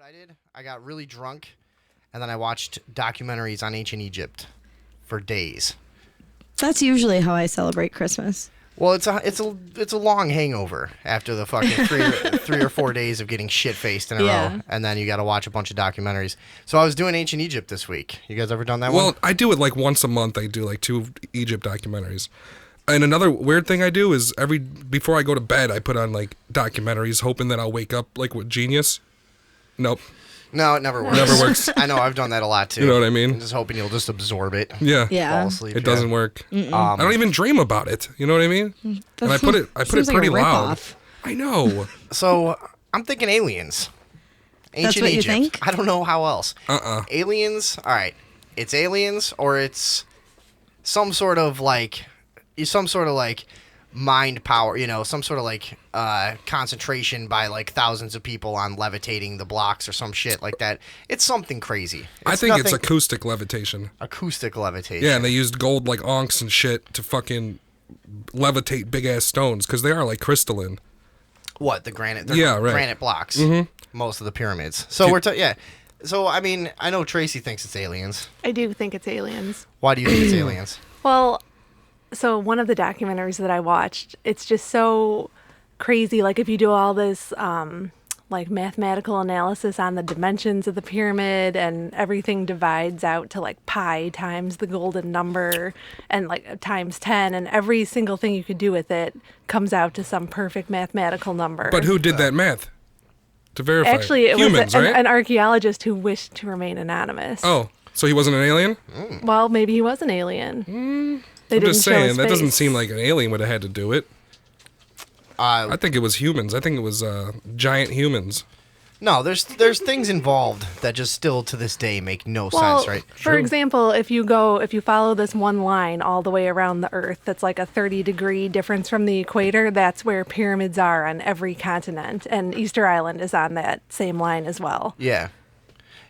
I did? I got really drunk, and then I watched documentaries on ancient Egypt for days. That's usually how I celebrate Christmas. Well, it's a long hangover after the fucking three or 4 days of getting shit faced in a row, and then you got to watch a bunch of documentaries. So I was doing ancient Egypt this week. You guys ever done that one? Well, I do it like once a month. I do like 2 Egypt documentaries. And another weird thing I do is before I go to bed, I put on like documentaries, hoping that I'll wake up like with genius. Nope. No, it never works. Never works. I know, I've done that a lot too. You know what I mean? I'm just hoping you'll just absorb it. Yeah. Fall asleep. It doesn't work. I don't even dream about it. You know what I mean? And I put it pretty loud. I know. So I'm thinking aliens. Ancient That's what Egypt. you think? I don't know how else. Aliens. All right. It's aliens, or it's some sort of like mind power, some sort of like concentration by like thousands of people on levitating the blocks or some shit like that. It's something crazy. I think it's acoustic levitation. Acoustic levitation. Yeah, and they used gold like onks and shit to fucking levitate big ass stones because they are like crystalline. What, the granite? Yeah, right. Granite blocks. Most of the pyramids. So So I mean, I know Tracy thinks it's aliens. I do think it's aliens. Why do you think it's aliens? Well, so one of the documentaries that I watched, it's just so crazy. Like if you do all this like mathematical analysis on the dimensions of the pyramid, and everything divides out to like pi times the golden number and like times 10, and every single thing you could do with it comes out to some perfect mathematical number. But who did that math to verify? Actually, it Humans, was right? an archaeologist who wished to remain anonymous. Oh, so he wasn't an alien? Well, maybe he was an alien. I'm just saying, that doesn't seem like an alien would have had to do it. I think it was humans. I think it was giant humans. No, there's things involved that just still to this day make no sense, right? For example, if you follow this one line all the way around the Earth, that's like a 30-degree difference from the equator. That's where pyramids are on every continent, and Easter Island is on that same line as well. Yeah.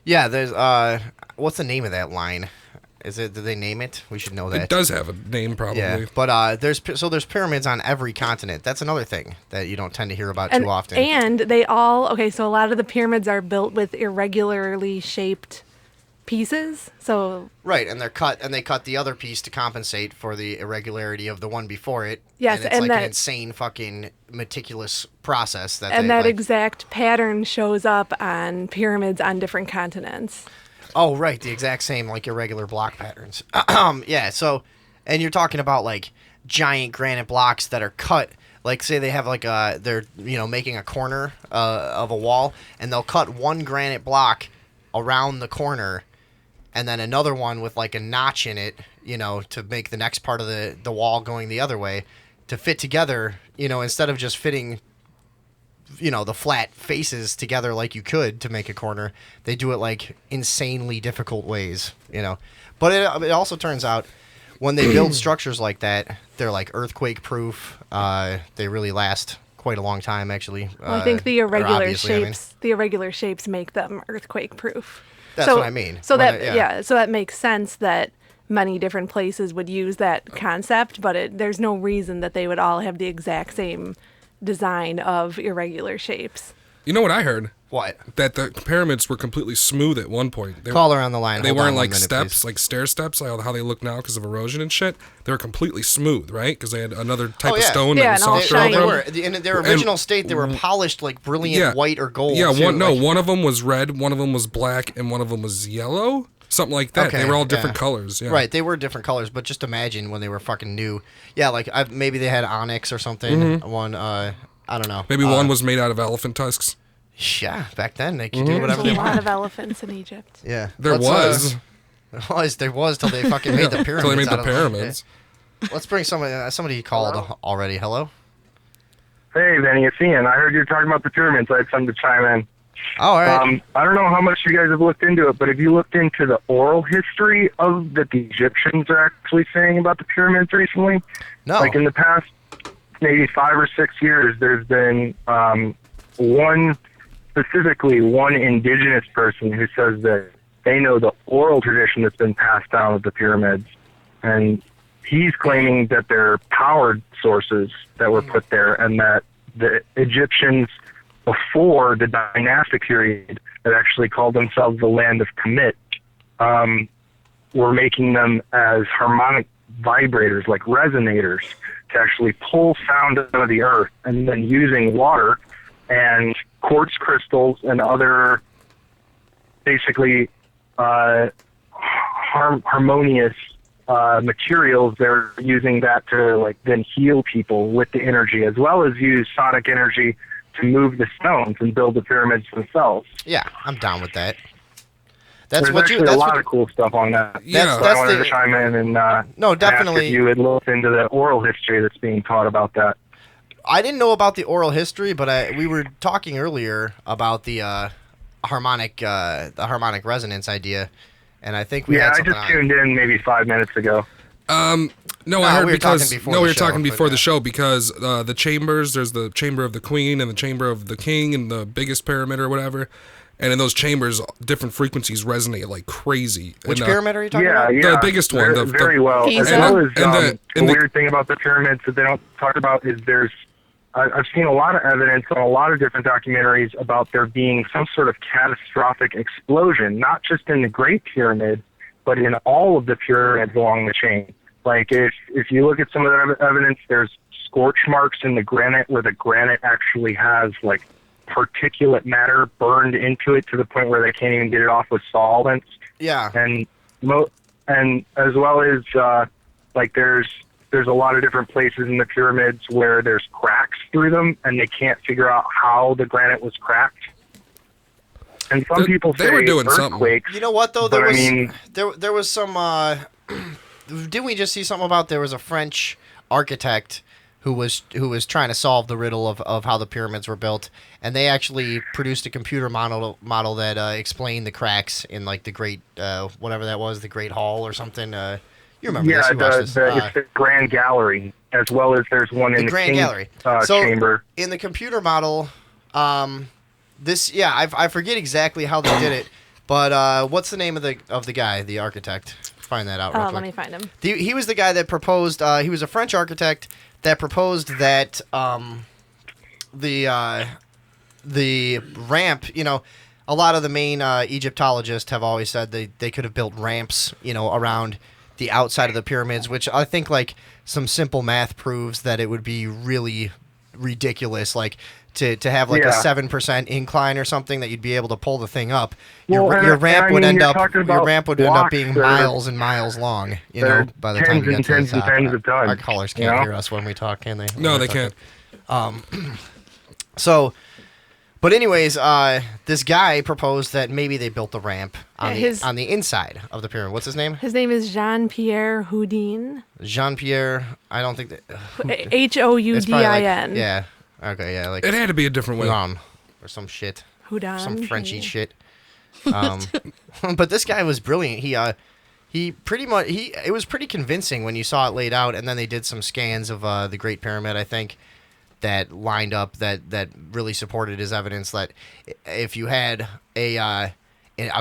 There's what's the name of that line? Did they name it? We should know that. It does have a name, probably. Yeah, but there's pyramids on every continent. That's another thing that you don't tend to hear about too often. And so a lot of the pyramids are built with irregularly shaped pieces. So right, and they cut the other piece to compensate for the irregularity of the one before it. Yes, and it's like an insane fucking meticulous process that exact pattern shows up on pyramids on different continents. Oh, right. The exact same, like, irregular block patterns. Yeah, so, and you're talking about, like, giant granite blocks that are cut. Like, say they have, like, they're, making a corner of a wall, and they'll cut one granite block around the corner, and then another one with, like, a notch in it, to make the next part of the wall going the other way, to fit together, instead of just fitting the flat faces together like you could to make a corner. They do it like insanely difficult ways, But it also turns out when they build structures like that, they're like earthquake proof. They really last quite a long time, actually. Well, I think the irregular shapes make them earthquake proof. That's what I mean. So that makes sense that many different places would use that concept, but there's no reason that they would all have the exact same design of irregular shapes. You know what I heard? What? That the pyramids were completely smooth at one point. Caller on the line. They weren't like steps, like stair steps, like how they look now because of erosion and shit. They were completely smooth, right? Because they had another type of stone that was softer. They were in their original state. They were polished like brilliant white or gold. Yeah, one of them was red, one of them was black, and one of them was yellow. Something like that. Okay, they were all different colors. Yeah. Right, they were different colors, but just imagine when they were fucking new. Yeah, like maybe they had onyx or something. One, I don't know. Maybe one was made out of elephant tusks. Yeah, back then they could do whatever they wanted. There's a lot of elephants in Egypt. Yeah, there was till they fucking made the pyramids. Till they made the pyramids. Let's bring somebody called already. Hello. Hey, Benny, it's Ian. I heard you were talking about the pyramids. I had something to chime in. Oh, all right. I don't know how much you guys have looked into it, but have you looked into the oral history of that the Egyptians are actually saying about the pyramids recently? No. Like in the past maybe 5 or 6 years, there's been one indigenous person who says that they know the oral tradition that's been passed down with the pyramids, and he's claiming that they're powered sources that were put there, and that the Egyptians before the dynastic period that actually called themselves the land of Kemet, were making them as harmonic vibrators, like resonators, to actually pull sound out of the earth, and then using water and quartz crystals and other basically harmonious materials. They're using that to like then heal people with the energy, as well as use sonic energy to move the stones and build the pyramids themselves. Yeah, I'm down with that. That's There's what actually you. That's a lot what, of cool stuff on that. Yeah. So I wanted to chime in and No, definitely. ask if you had looked into the oral history that's being taught about that. I didn't know about the oral history, but we were talking earlier about the harmonic resonance idea, and I think we had I something just on. tuned in maybe 5 minutes ago. No, I heard we were because talking before no, the we were show, talking but before yeah. the show because the chambers. There's the chamber of the queen and the chamber of the king and the biggest pyramid or whatever. And in those chambers, different frequencies resonate like crazy. Which and, pyramid are you talking Yeah, about? yeah. The biggest one, Very, the- very well. Giza? As well as And the the- weird thing about the pyramids that they don't talk about is I've seen a lot of evidence on a lot of different documentaries about there being some sort of catastrophic explosion, not just in the Great Pyramid, but in all of the pyramids along the chain. Like if you look at some of the evidence, there's scorch marks in the granite where the granite actually has like particulate matter burned into it to the point where they can't even get it off with solvents. Yeah. And and as well as like there's a lot of different places in the pyramids where there's cracks through them, and they can't figure out how the granite was cracked. And some people they say were doing something. earthquakes. You know what though? But There I was mean- there was some. Didn't we just see something about there was a French architect who was trying to solve the riddle of how the pyramids were built, and they actually produced a computer model that explained the cracks in like the Great whatever that was, the Great Hall or something. You remember Yeah, this? You watched this. it's the Grand Gallery, as well as there's one in the Grand King's, Gallery. So chamber. in the computer model, I forget exactly how they did it, but what's the name of the guy, the architect? Find that out. Real quick. Let me find him. He was the guy that proposed. He was a French architect that proposed that the ramp. You know, a lot of the main Egyptologists have always said they could have built ramps. You know, around the outside of the pyramids, which I think like some simple math proves that it would be really ridiculous. Like to have like a 7% incline or something that you'd be able to pull the thing up. Your ramp would end up being miles and miles long. You know, by the time you get to the top. Our callers can't hear us when we talk, can they? No, they can't. So, but anyways, this guy proposed that maybe they built the ramp on the inside of the pyramid. What's his name? His name is Jean-Pierre Houdin. Jean-Pierre. I don't think that. H O U D I N. Yeah. Okay. Yeah. Like It had to be a different way. Houdin or some shit. Houdin. Some Frenchy shit. But this guy was brilliant. He pretty much it was pretty convincing when you saw it laid out, and then they did some scans of the Great Pyramid, I think, that lined up that really supported his evidence that if you had a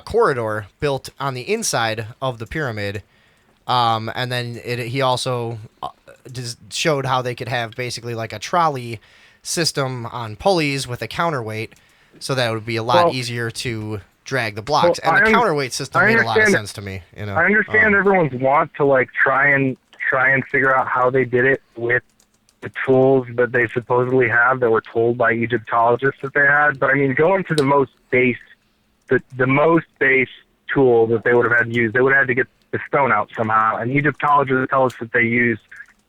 corridor built on the inside of the pyramid, and then he also just showed how they could have basically like a trolley system on pulleys with a counterweight, so that it would be a lot easier to drag the blocks. And the counterweight system made a lot of sense to me. You know, I understand everyone's want to like try and figure out how they did it with the tools that they supposedly have that were told by Egyptologists that they had. But I mean, going to the most base tool that they would have had to use, they would have had to get the stone out somehow. And Egyptologists tell us that they use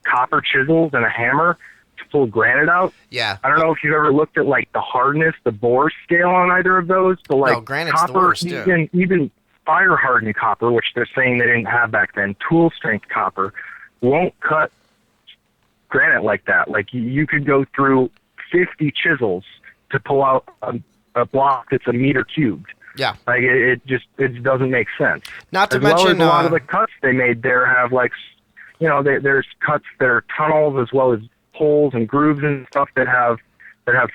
copper chisels and a hammer to pull granite out. Yeah. I don't know if you've ever looked at like the hardness, the bore scale on either of those. But like No, granite's the copper, worst, yeah. even fire hardened copper, which they're saying they didn't have back then, tool strength copper, won't cut granite like that. Like you could go through 50 chisels to pull out a block that's a meter cubed. Yeah. Like it doesn't make sense. Not to as well mention as a lot of the cuts they made there have like, you know, there's cuts that are tunnels as well as holes and grooves and stuff that have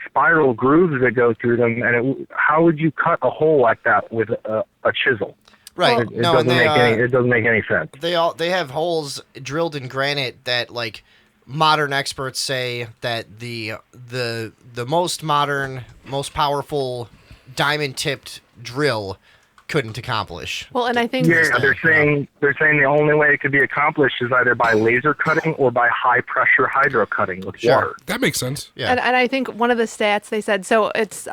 spiral grooves that go through them. And how would you cut a hole like that with a chisel? Right. It doesn't make any sense. They have holes drilled in granite that like modern experts say that the most modern, most powerful diamond-tipped drill couldn't accomplish. Well, and I think Yeah, they're saying the only way it could be accomplished is either by laser cutting or by high pressure hydro cutting with water. That makes sense. Yeah. And I think one of the stats they said, so it's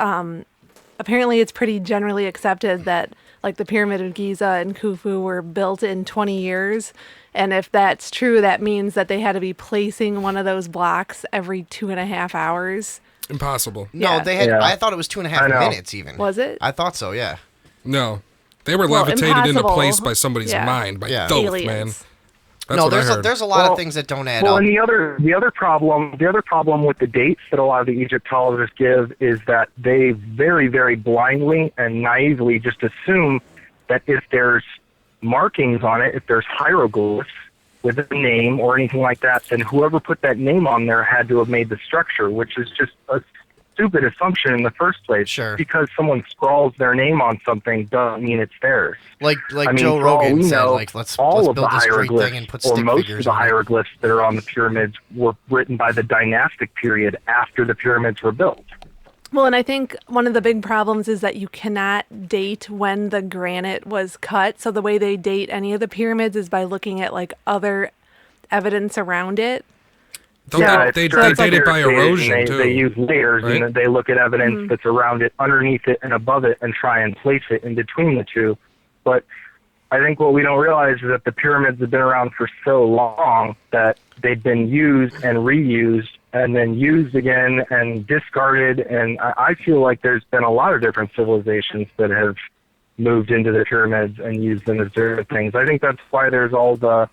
apparently it's pretty generally accepted that like the Pyramid of Giza and Khufu were built in 20 years. And if that's true, that means that they had to be placing one of those blocks every 2.5 hours. Impossible. No, Yeah. they had. Yeah. I thought it was 2.5 I know. minutes even. Was it? I thought so. Yeah. No. They were Well, levitated into impossible. place by somebody's Yeah. mind, by Yeah. Thoth, Aliens. man. That's No, what I there's heard. there's a lot of things that don't add Well, up. and the other problem with the dates that a lot of the Egyptologists give is that they very, very blindly and naively just assume that if there's markings on it, if there's hieroglyphs with a name or anything like that, then whoever put that name on there had to have made the structure, which is just a stupid assumption in the first place. Sure. Because someone scrawls their name on something doesn't mean it's theirs. Like I mean, Joe for all Rogan we said, know, like let's all of build the this great hieroglyphs, thing and put or stick most figures of the on it. hieroglyphs that are on the pyramids were written by the dynastic period after the pyramids were built. Well, and I think one of the big problems is that you cannot date when the granite was cut. So the way they date any of the pyramids is by looking at like other evidence around it. Don't Yeah, they it's date it by dated, erosion, and too. They use layers, right? and they look at evidence that's around it, underneath it, and above it, and try and place it in between the two. But I think what we don't realize is that the pyramids have been around for so long that they've been used and reused and then used again and discarded. And I feel like there's been a lot of different civilizations that have moved into the pyramids and used them as different things. I think that's why there's all the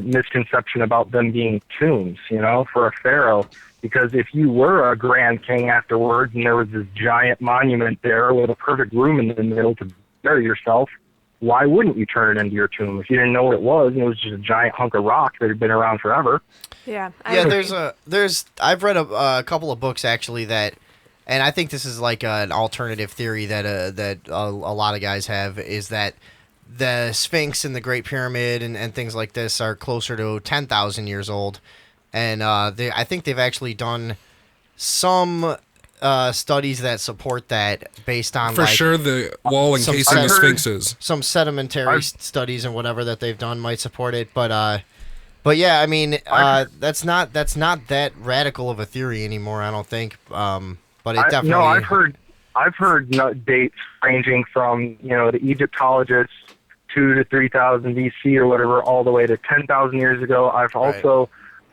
misconception about them being tombs, for a pharaoh. Because if you were a grand king afterwards and there was this giant monument there with a perfect room in the middle to bury yourself, why wouldn't you turn it into your tomb? If you didn't know what it was, and it was just a giant hunk of rock that had been around forever. Yeah. I Yeah, agree. I've read a couple of books actually that, and I think this is like an alternative theory that a lot of guys have, is that the Sphinx and the Great Pyramid and things like this are closer to 10,000 years old, and I think they've actually done some studies that support that based on For like, sure, the wall some encasing the I've heard- sphinxes. some sedimentary studies and whatever that they've done might support it, but yeah, I mean that's not that radical of a theory anymore, I don't think. But it definitely. No, I've heard dates ranging from the Egyptologists 2,000 to 3,000 BC or whatever, all the way to 10,000 years ago. I've also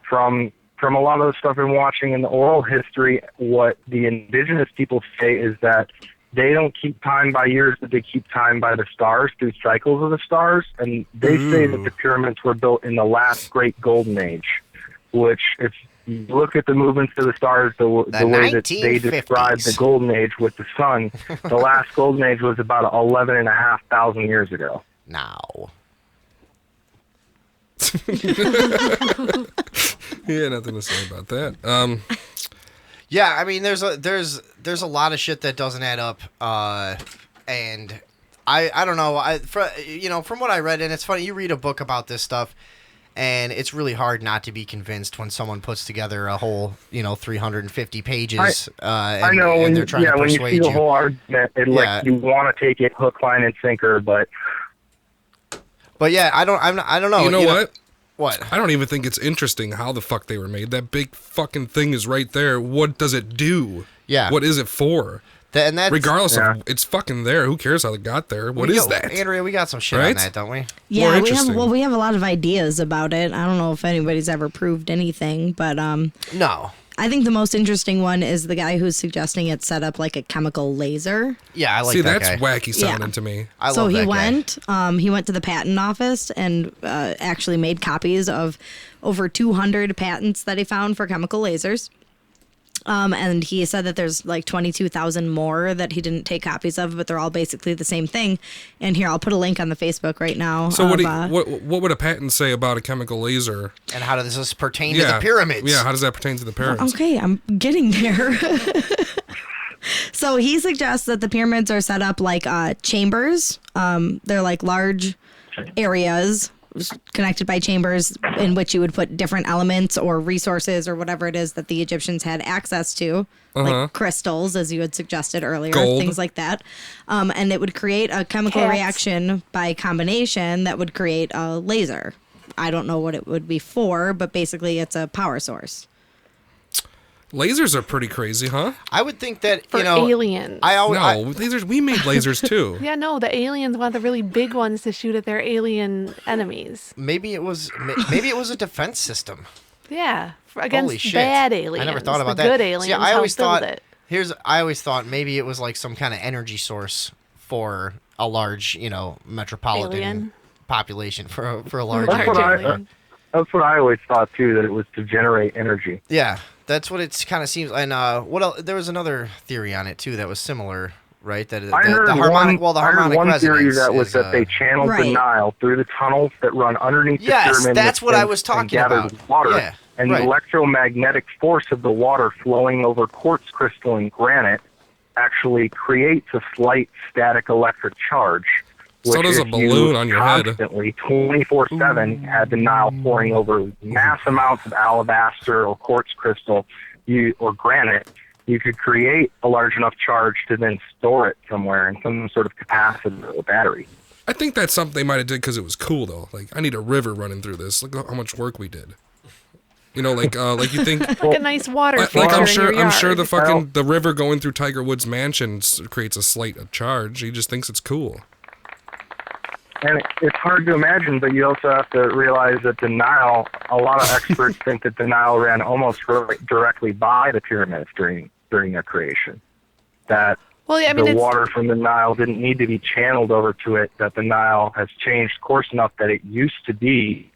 from a lot of the stuff I'm watching in the oral history, what the indigenous people say is that they don't keep time by years, but they keep time by the stars, through cycles of the stars. And they say that the pyramids were built in the last great golden age, which if you look at the movements of the stars, the way that they 1950s. describe the golden age with the sun, the last golden age was about 11,500 years ago. Now. Yeah, nothing to say about that. Yeah, I mean, there's a lot of shit that doesn't add up, and I don't know. From what I read, and it's funny, you read a book about this stuff, and it's really hard not to be convinced when someone puts together a whole 350 pages. I know, and when, they're trying to when you persuade see the you. whole argument, you want to take it hook, line, and sinker, but But yeah, I don't know. You know what? What? I don't even think it's interesting how the fuck they were made. That big fucking thing is right there. What does it do? Yeah. What is it for? And that's Regardless Yeah. of, it's fucking there. Who cares how they got there? What is that? Andrea? We got some shit on Right? that, don't we? Yeah, we have interesting. we have a lot of ideas about it. I don't know if anybody's ever proved anything, but No. I think the most interesting one is the guy who's suggesting it set up like a chemical laser. Yeah, I like See, that that's guy. wacky sounding Yeah. to me. I So love he that guy. went to the patent office and actually made copies of over 200 patents that he found for chemical lasers. And he said that there's like 22,000 more that he didn't take copies of, but they're all basically the same thing. And here, I'll put a link on the Facebook right now. So of, what would a patent say about a chemical laser? And how does this pertain to the pyramids? Yeah, how does that pertain to the pyramids? Okay, I'm getting there. So he suggests that the pyramids are set up like chambers. They're like large areas connected by chambers in which you would put different elements or resources or whatever it is that the Egyptians had access to, like crystals, as you had suggested earlier, Gold. things like that. And it would create a chemical Cats. reaction by combination that would create a laser. I don't know what it would be for, but basically it's a power source. Lasers are pretty crazy, huh? I would think that For aliens. I always No, lasers. We made lasers too. Yeah, no, the aliens want the really big ones to shoot at their alien enemies. maybe it was a defense system. Yeah, Holy against shit! bad aliens. I never thought about the that. Good aliens. See, I always help build thought it. I always thought maybe it was like some kind of energy source for a large, metropolitan Alien. population for a large That's area. what alien. That's what I always thought too. That it was to generate energy. Yeah, that's what it kind of seems. And what else? There was another theory on it too that was similar, right? That I heard the harmonic, one, the I heard harmonic one theory resonance that was is, that they channeled the Right. Nile through the tunnels that run underneath the Yes, pyramid. that's what I was and talking gathered about. Water, Yeah, and right. the electromagnetic force of the water flowing over quartz crystal and granite actually creates a slight static electric charge. So which does a if balloon you on your head. constantly, 24/7, had the Nile pouring over mass amounts of alabaster or quartz crystal or granite, you could create a large enough charge to then store it somewhere in some sort of capacitor or battery. I think that's something they might have did because it was cool though. Like, I need a river running through this. Look how much work we did. Like you think. Like a nice water Like feature I'm in sure, your I'm sure yard. the river going through Tiger Woods' mansion creates a slight charge. He just thinks it's cool. And it's hard to imagine, but you also have to realize that the Nile, a lot of experts think that the Nile ran almost directly by the pyramids during their creation. That Well, yeah, I mean, the it's water from the Nile didn't need to be channeled over to it, that the Nile has changed course enough that it used to be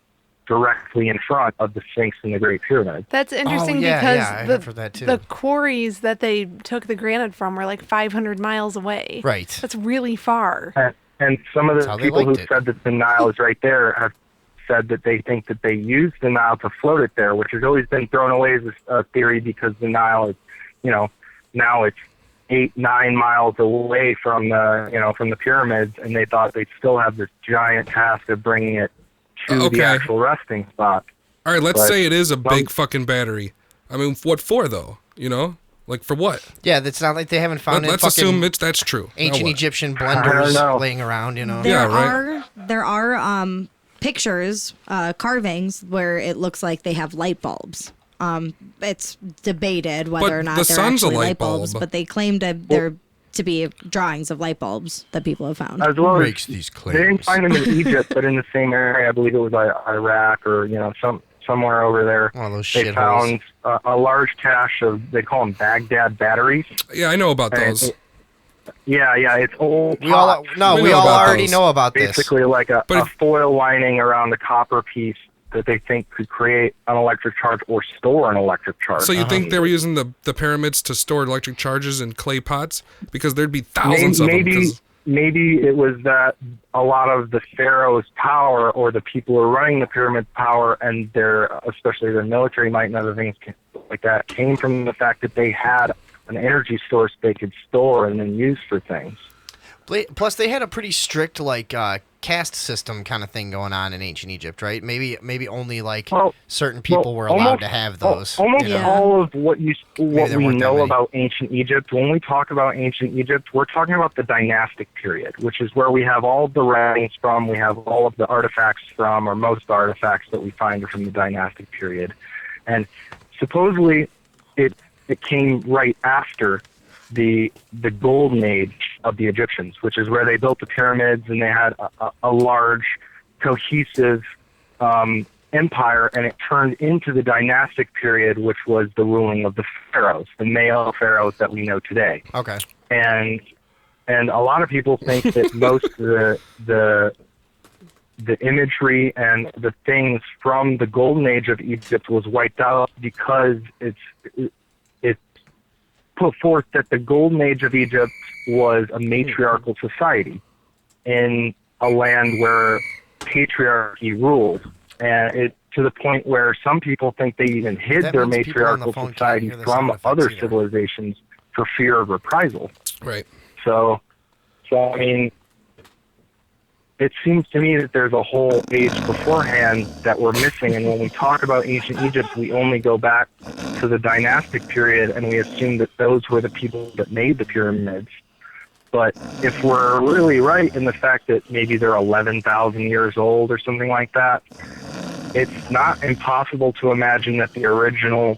directly in front of the Sphinx and the Great Pyramid. that's interesting yeah, because yeah, I have heard that too. the quarries that they took the granite from were like 500 miles away. Right. That's really far. And some of That's the how they people who liked it. said that the Nile is right there have said that they think that they used the Nile to float it there, which has always been thrown away as a theory because the Nile is, now it's 8-9 miles away from the pyramids, and they thought they'd still have this giant task of bringing it to Okay. the actual resting spot. All right, let's But say it is a some- big fucking battery. I mean, what for though? Like for what? Yeah, it's not like they haven't found Let's fucking assume that's true. Now ancient what? Egyptian I don't blenders know. laying around. Yeah, right. There are pictures, carvings where it looks like they have light bulbs. It's debated whether But or not the they're sun's a actually light light bulbs, bulb. but they claim that they're to be drawings of light bulbs that people have found. As well as Makes these they didn't claims. find them in Egypt, but in the same area, I believe it was Iraq or somewhere over there. One of those They shitholes. found a large cache of, they call them Baghdad batteries. Yeah, I know about And those. Yeah, it's old We all pots. We know all about already those. know about this. Basically like a But if- foil lining around a copper piece that they think could create an electric charge or store an electric charge. So you think they were using the pyramids to store electric charges in clay pots? Because there'd be thousands of them. 'cause- Maybe it was that a lot of the pharaoh's power or the people who are running the pyramid power and especially their military might and other things like that came from the fact that they had an energy source they could store and then use for things. Plus, they had a pretty strict caste system kind of thing going on in ancient Egypt, right? Maybe only certain people were allowed to have those. Almost Yeah. all of what there we weren't that know many. about ancient Egypt, when we talk about ancient Egypt, we're talking about the dynastic period, which is where we have all of the writings from, we have all of the artifacts from, or most artifacts that we find are from the dynastic period. And supposedly it came right after the golden age of the Egyptians, which is where they built the pyramids and they had a large, cohesive empire, and it turned into the dynastic period, which was the ruling of the pharaohs, the male pharaohs that we know today. Okay. And a lot of people think that most of the imagery and the things from the golden age of Egypt was wiped out because it's put forth that the golden age of Egypt was a matriarchal society in a land where patriarchy ruled, and it to the point where some people think they even hid That their means people on the matriarchal phone can't society hear the from sound effects other either. civilizations for fear of reprisal. Right. So I mean, it seems to me that there's a whole age beforehand that we're missing. And when we talk about ancient Egypt, we only go back to the dynastic period, and we assume that those were the people that made the pyramids. But if we're really right in the fact that maybe they're 11,000 years old or something like that, it's not impossible to imagine that the original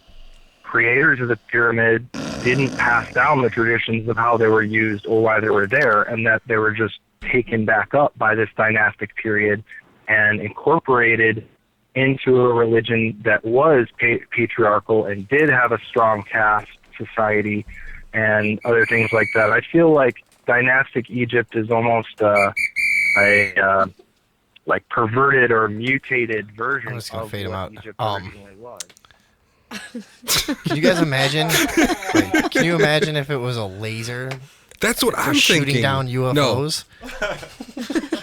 creators of the pyramid didn't pass down the traditions of how they were used or why they were there, and that they were just taken back up by this dynastic period and incorporated into a religion that was patriarchal and did have a strong caste society and other things like that. I feel like dynastic Egypt is almost a like perverted or mutated version I'm just gonna of fade him what out. Egypt originally was. Can you guys imagine? Like, can you imagine if it was a laser That's what I'm shooting thinking. down UFOs? No,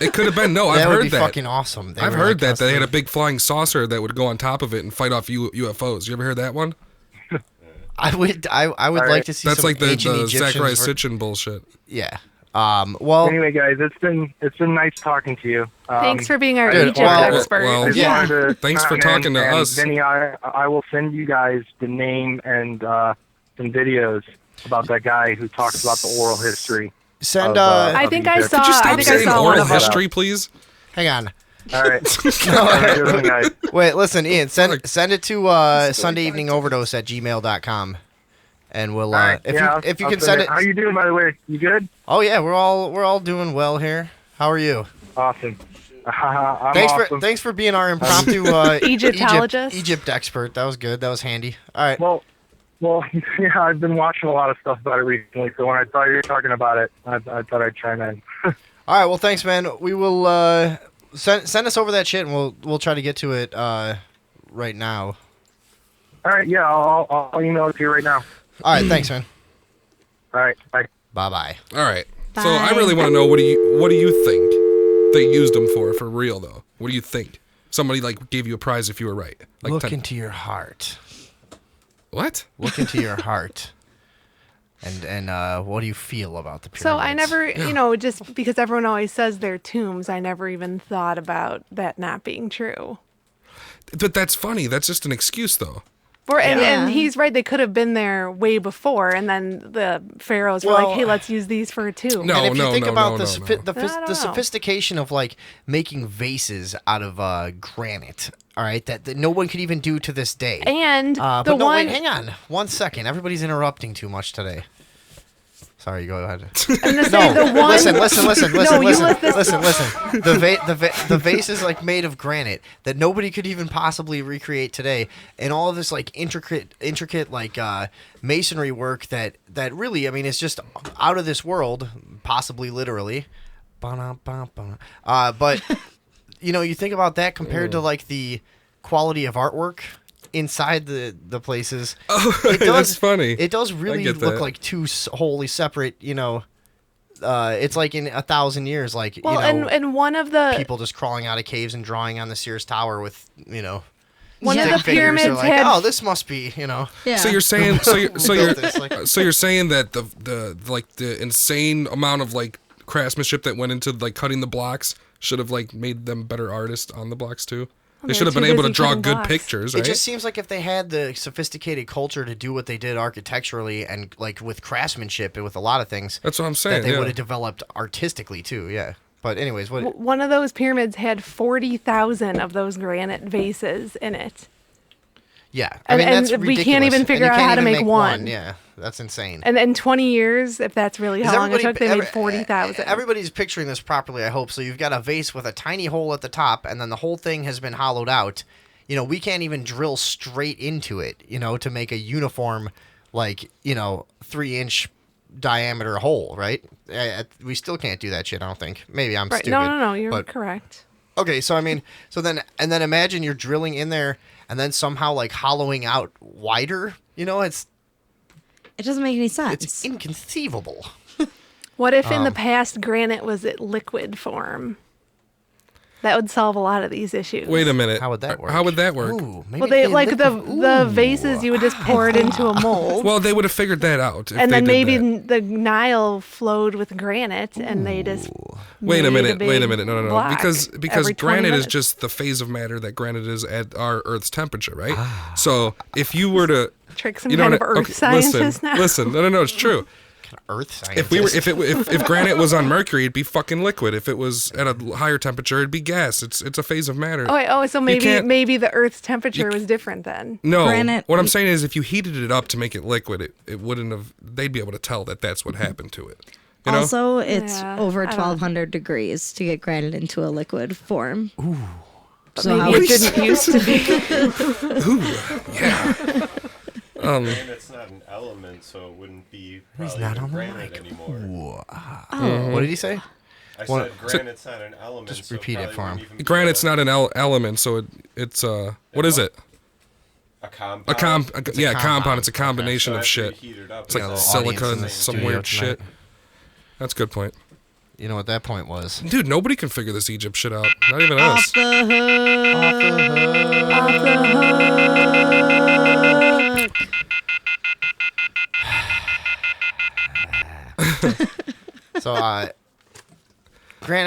it could have been. No, I've That would heard be that. fucking awesome. They I've were, heard like, that they had a constantly- big flying saucer that would go on top of it and fight off UFOs. You ever heard that one? I would like to see. That's some like the ancient Egyptians Zachariah ver- Sitchin bullshit. Yeah. Well, Anyway, guys, it's been nice talking to you. Thanks for being our Dude, Egypt well- expert. well, I just Yeah. wanted to Thanks for comment, talking to and us. Vinny, I will send you guys the name and some videos about that guy who talks about the oral history. send. I of think I Egypt. saw. Could you I stop think I saying saw one oral of them. history, please? Hang on. All right. Have a good night. Wait, listen, Ian. Send it to SundayEveningOverdose@gmail.com, and we'll All right. if yeah, you I'll can send send it. How you doing, by the way? You good? Oh yeah, we're all doing well here. How are you? Awesome. I'm Thanks awesome. for being our impromptu Egyptologist. Egypt expert. That was good. That was handy. All right. Well, yeah, I've been watching a lot of stuff about it recently, so when I saw you were talking about it, I thought I'd chime in. All right. Well, thanks, man. We will send us over that shit, and we'll try to get to it right now. All right, yeah, I'll email it to you right now. All right. Thanks, man. All right, bye. Bye bye. All right. So Bye. I really want to know what do you think they used them for real though? What do you think? Somebody like gave you a prize if you were right. Like Look 10 into your heart. What? Look into your heart. And what do you feel about the pyramids? So I never, just because everyone always says they're tombs, I never even thought about that not being true. But that's funny. That's just an excuse though. And Yeah. he's right. They could have been there way before, and then the pharaohs were Well, like, "Hey, let's use these for a tomb." No, and if you think about no, the, no. sophi- the, I phys- don't the know. sophistication of like making vases out of granite, all right, that no one could even do to this day. And But the no, one, wait, hang on 1 second. Everybody's interrupting too much today. Sorry, go ahead. and to say the one, listen. No, you let this- Listen. The vase is like made of granite that nobody could even possibly recreate today, and all of this like intricate like masonry work that really, I mean, it's just out of this world, possibly literally. But you think about that compared to like the quality of artwork inside the places. Oh, It does, that's funny. It does really get look that. like two wholly separate, it's like in 1,000 years, like, well, and one of the people just crawling out of caves and drawing on the Sears Tower with, one Yeah. of the stick figures. They're pyramids like, had oh, this must be, Yeah. So you're saying so you're this, like- so you're saying that the insane amount of like craftsmanship that went into like cutting the blocks should have like made them better artists on the blocks too. They they should have were been too able to busy draw cutting good blocks. pictures, It right? just seems like if they had the sophisticated culture to do what they did architecturally and like with craftsmanship and with a lot of things, That's what I'm saying. that they yeah. would have developed artistically too. Yeah. But anyways, what? one of those pyramids had 40,000 of those granite vases in it. Yeah. And- that's and we can't ridiculous. even And figure you out can't how to even make one. Yeah. That's insane. And in 20 years, if that's really how long it took, they made every- 40,000. Everybody's picturing this properly, I hope. So you've got a vase with a tiny hole at the top, and then the whole thing has been hollowed out. We can't even drill straight into it, to make a uniform, 3-inch diameter hole, right? We still can't do that shit, I don't think. Maybe I'm Right. stupid. No, you're but- correct. Okay, so I mean, then imagine you're drilling in there and then somehow like hollowing out wider. It's It doesn't make any sense. it's inconceivable. What if in the past granite was at liquid form? That would solve a lot of these issues. Wait a minute. How would that work? How would that work? Ooh, maybe Well, they if like the liquid- the Ooh. vases you would just pour it into a mold. Well, they would have figured that out. If and they then did maybe that. the Nile flowed with granite, and they just Wait a made minute. Wait a big minute. No. block Because every 20 granite is minutes. just the phase of matter that granite is at our Earth's temperature, right? So if you were to, trick some you know, kind of what I- earth okay, scientist now. listen. No, it's true. Earth science. If granite was on Mercury, it'd be fucking liquid. If it was at a higher temperature, it'd be gas. It's a phase of matter. So can't- maybe the Earth's temperature was different then. No, Granite- what I'm saying is, if you heated it up to make it liquid, it wouldn't have. They'd be able to tell that that's what happened to it. You know? Also, it's Yeah, over I don't know. 1,200 degrees to get granite into a liquid form. Ooh. But So how maybe would it didn't used to be. Yeah. Granite's not an element, so it wouldn't be probably not even on the granite mic. anymore. What did he say? I Well, said granite's not an element. Just so repeat it probably for him. wouldn't even be Granite's not an element, so it's what is it? a compound. A compound. compound. It's a combination So of after you shit. heat it up, It's like a little silica audience in and the some studio weird tonight. shit. That's a good point. You know what that point was? Dude, nobody can figure this Egypt shit out. Not even Off us. the hook. Off the hook. So,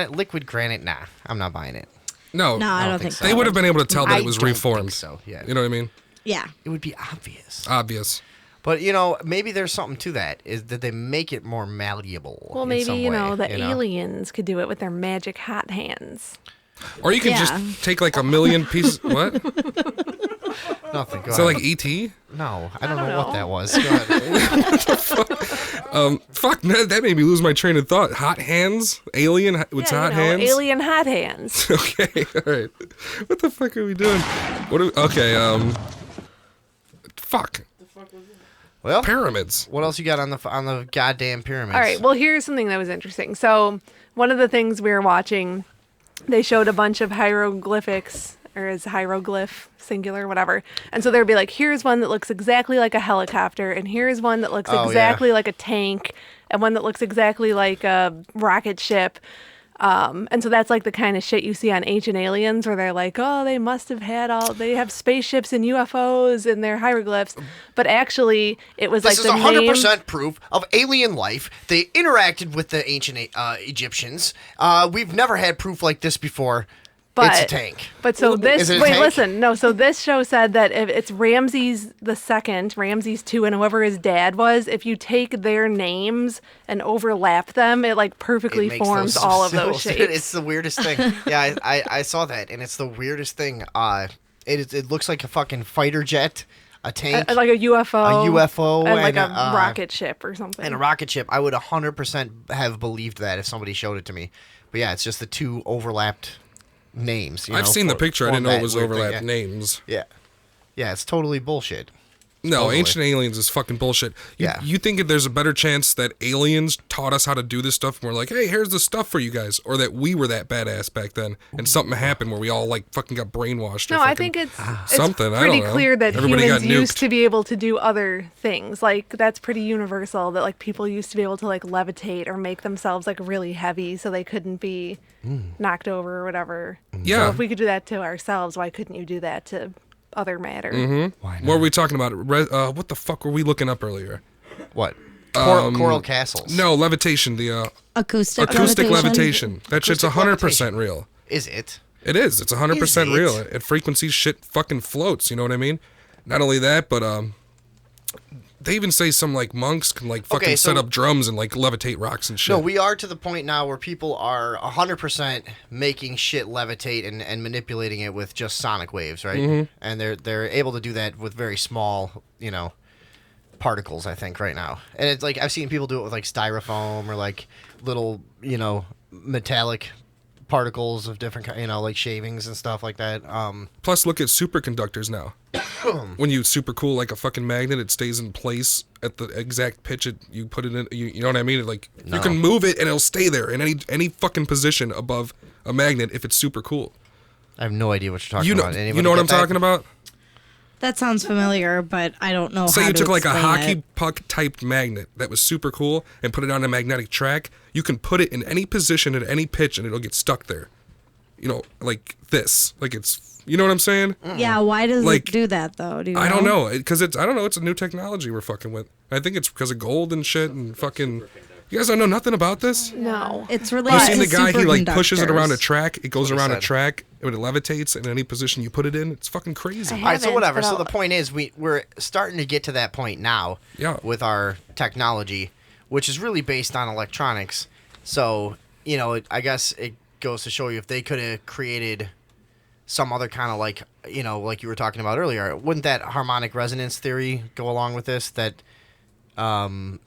liquid granite, nah, I'm not buying it. No, No, I don't think so. they would have been able to tell that I it was don't reformed. think so, yeah. You know what I mean? Yeah. It would be obvious. Obvious. But, maybe there's something to that, is that they make it more malleable. Well, in maybe some way, the aliens could do it with their magic hot hands. Or you could Yeah. just take like a million pieces. What? Nothing. Go Is that ahead. like ET? No, I don't know what know. that was. Go ahead. Fuck, man, that made me lose my train of thought. Hot hands? Alien with Yeah, hot hands? alien hot hands. Okay, all right. What the fuck are we doing? Fuck. Well, Pyramids. what else you got on the goddamn pyramids? All right. Well, here's something that was interesting. So, one of the things we were watching, they showed a bunch of hieroglyphics, or is hieroglyph singular, whatever. And so there'd be like, here's one that looks exactly like a helicopter, and here's one that looks Oh, exactly like a tank, and one that looks exactly like a rocket ship. And so that's like the kind of shit you see on Ancient Aliens, where they're like, oh, they must have they have spaceships and UFOs and their hieroglyphs. But actually, it was This like is the 100% name. proof of alien life. They interacted with the ancient Egyptians. We've never had proof like this before. But, It's a tank. But so this, Is it a wait, tank? listen, no. So this show said that if it's Ramses the second, Ramses II, and whoever his dad was, if you take their names and overlap them, it like perfectly It makes forms those all of those symbols. shapes. It's the weirdest thing. Yeah, I saw that, and it's the weirdest thing. It looks like a fucking fighter jet, a tank, Like a UFO, A UFO and like a and, rocket ship or something. and a rocket ship. I would 100% have believed that if somebody showed it to me. But yeah, it's just the two overlapped names. I've seen the picture. I didn't know it was overlapped Yeah. names. Yeah. Yeah, it's totally bullshit. No, Totally. Ancient Aliens is fucking bullshit. Yeah. You think that there's a better chance that aliens taught us how to do this stuff and we're like, hey, here's the stuff for you guys, or that we were that badass back then and something happened where we all like fucking got brainwashed? Or No, I fucking- think it's something, I pretty don't know. clear that Everybody got humans used nuked. to be able to do other things. Like that's pretty universal. That like people used to be able to like levitate or make themselves like really heavy so they couldn't be knocked over or whatever. Yeah. So if we could do that to ourselves, why couldn't you do that to other matter? Mm-hmm. What were we talking about? What the fuck were we looking up earlier? What? Coral castles. No, levitation. The Acoustic levitation. That shit's Acoustic 100% real. Is it? It is. It's 100% Is it? real. At frequencies, shit fucking floats. You know what I mean? Not only that, but they even say some like monks can like fucking Okay, set so- up drums and like levitate rocks and shit. No, we are to the point now where people are 100% making shit levitate and manipulating it with just sonic waves, right? Mm-hmm. And they're able to do that with very small, particles, I think, right now. And it's like I've seen people do it with like styrofoam or like little, metallic particles of different like shavings and stuff like that. Plus, look at superconductors now. When you super cool like a fucking magnet, it stays in place at the exact pitch you put it in. You know what I mean? You can move it and it'll stay there in any fucking position above a magnet if it's super cool. I have no idea what you're talking You know, about. you Anybody know what get I'm that? talking about? That sounds familiar, but I don't know Say how you to took like a explain hockey it. puck typed magnet that was super cool and put it on a magnetic track. You can put it in any position at any pitch and it'll get stuck there. like this, like it's, you know what I'm saying? Yeah, why does Like, it do that though? Do you I don't know? know, because I don't know, it's a new technology we're fucking with. I think it's because of gold and shit and fucking. You guys don't know nothing about this? No. It's You related seen to the guy, he like pushes it around a superconductors. track, it goes what he around a said. track, and it levitates in any position you put it in. It's fucking crazy. I All right, so haven't, whatever. but So I'll- the point is, we're starting to get to that point now Yeah. with our technology, which is really based on electronics. So, I guess it goes to show you if they could have created some other kind of like you were talking about earlier, wouldn't that harmonic resonance theory go along with this? That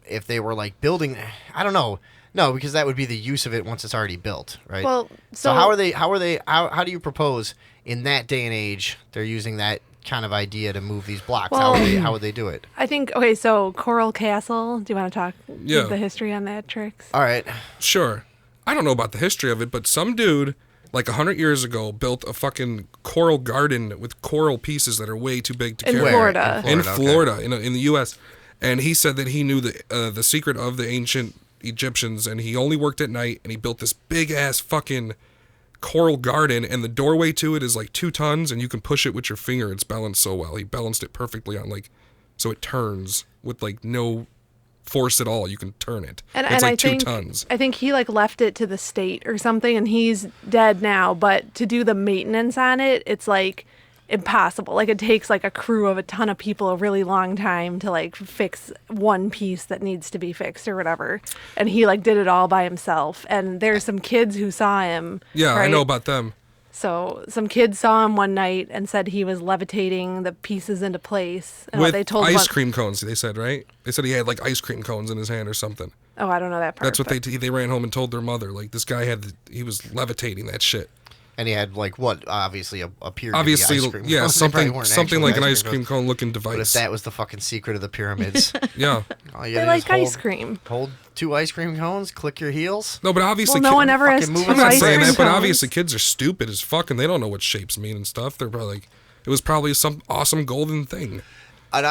if they were like building, I don't know. No, because that would be the use of it once it's already built, right? Well, so how do you propose in that day and age they're using that kind of idea to move these blocks? Well- How would they do it? I think, okay, so Coral Castle, do you want to talk Yeah. the history on that, Trix? All right. Sure. I don't know about the history of it, but some dude, like 100 years ago, built a fucking coral garden with coral pieces that are way too big to In carry. Florida. In okay. Florida, in the U.S. And he said that he knew the secret of the ancient Egyptians, and he only worked at night, and he built this big-ass fucking coral garden, and the doorway to it is like 2 tons, and you can push it with your finger. It's balanced so well. He balanced it perfectly on, like, so it turns with, like, no force at all. You can turn it. And, it's and like I 2 think, tons. I think he like left it to the state or something, and he's dead now. But to do the maintenance on it, it's like impossible. Like it takes like a crew of a ton of people a really long time to like fix one piece that needs to be fixed or whatever. And he like did it all by himself. And there's some kids who saw him. Yeah, I right? know about them. So some kids saw him one night and said he was levitating the pieces into place. And With they told ice one- cream cones, they said, right? They said he had like ice cream cones in his hand or something. Oh, I don't know that part. That's what but- they ran home and told their mother. Like this guy he was levitating that shit. And he had like what obviously appeared Obviously, to be ice cream yeah, cones. They probably something weren't like an actually ice cream cones. cone looking But if device. that was the fucking secret of the pyramids, Yeah. all you They gotta do is like ice hold- cream. Hold 2 ice cream cones, click your heels. No, but obviously, Well, no one ever has fucking 2 move I'm not ice saying cream that, but cones. obviously kids are stupid as fuck and they don't know what shapes mean and stuff. They're probably like, it was probably some awesome golden thing. An